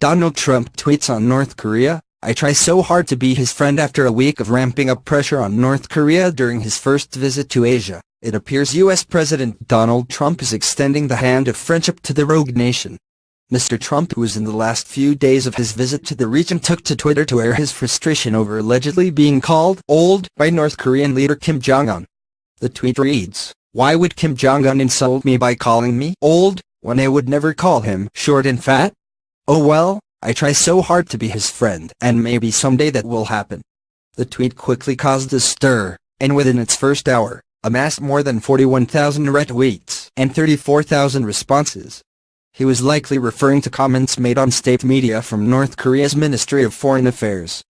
Donald Trump tweets on North Korea, "I try so hard to be his friend." After a week of ramping up pressure on North Korea during his first visit to Asia, it appears U.S. President Donald Trump is extending the hand of friendship to the rogue nation. Mr. Trump, who was in the last few days of his visit to the region, took to Twitter to air his frustration over allegedly being called old by North Korean leader Kim Jong-un. The tweet reads, "Why would Kim Jong-un insult me by calling me old, when I would never call him short and fat? Oh well, I try so hard to be his friend, and maybe someday that will happen." The tweet quickly caused a stir, and within its first hour, amassed more than 41,000 retweets and 34,000 responses. He was likely referring to comments made on state media from North Korea's Ministry of Foreign Affairs.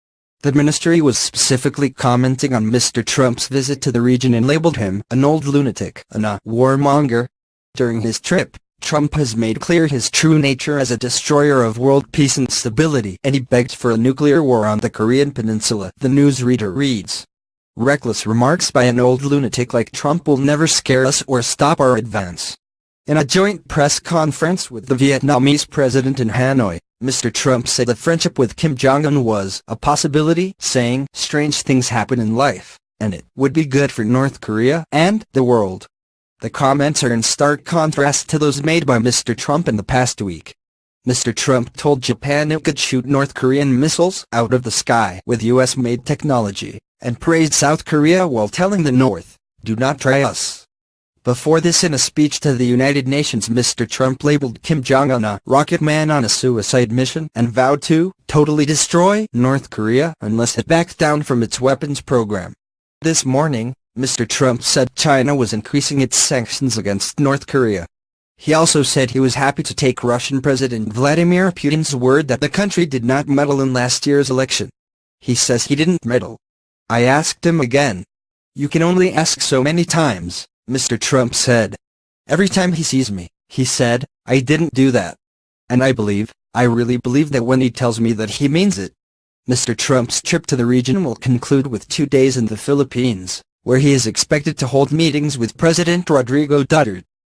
The ministry was specifically commenting on Mr. Trump's visit to the region and labeled him an old lunatic and a warmonger. During his trip, Trump has made clear his true nature as a destroyer of world peace and stability, and he begged for a nuclear war on the Korean peninsula. The newsreader reads, "Reckless remarks by an old lunatic like Trump will never scare us or stop our advance." In a joint press conference with the Vietnamese president in Hanoi, Mr. Trump said that friendship with Kim Jong-un was a possibility, saying, "Strange things happen in life, and it would be good for North Korea and the world." The comments are in stark contrast to those made by Mr. Trump in the past week. Mr. Trump told Japan it could shoot North Korean missiles out of the sky with US-made technology, and praised South Korea while telling the North, "Do not try us." Before this, in a speech to the United Nations, Mr. Trump labeled Kim Jong-un a rocket man on a suicide mission and vowed to totally destroy North Korea unless it backed down from its weapons program. This morning, Mr. Trump said China was increasing its sanctions against North Korea. He also said he was happy to take Russian President Vladimir Putin's word that the country did not meddle in last year's election. He says he didn't meddle. "I asked him again. You can only ask so many times," Mr. Trump said. "Every time he sees me, he said, I didn't do that. And I really believe that when he tells me that he means it." Mr. Trump's trip to the region will conclude with 2 days in the Philippines, where he is expected to hold meetings with President Rodrigo Duterte.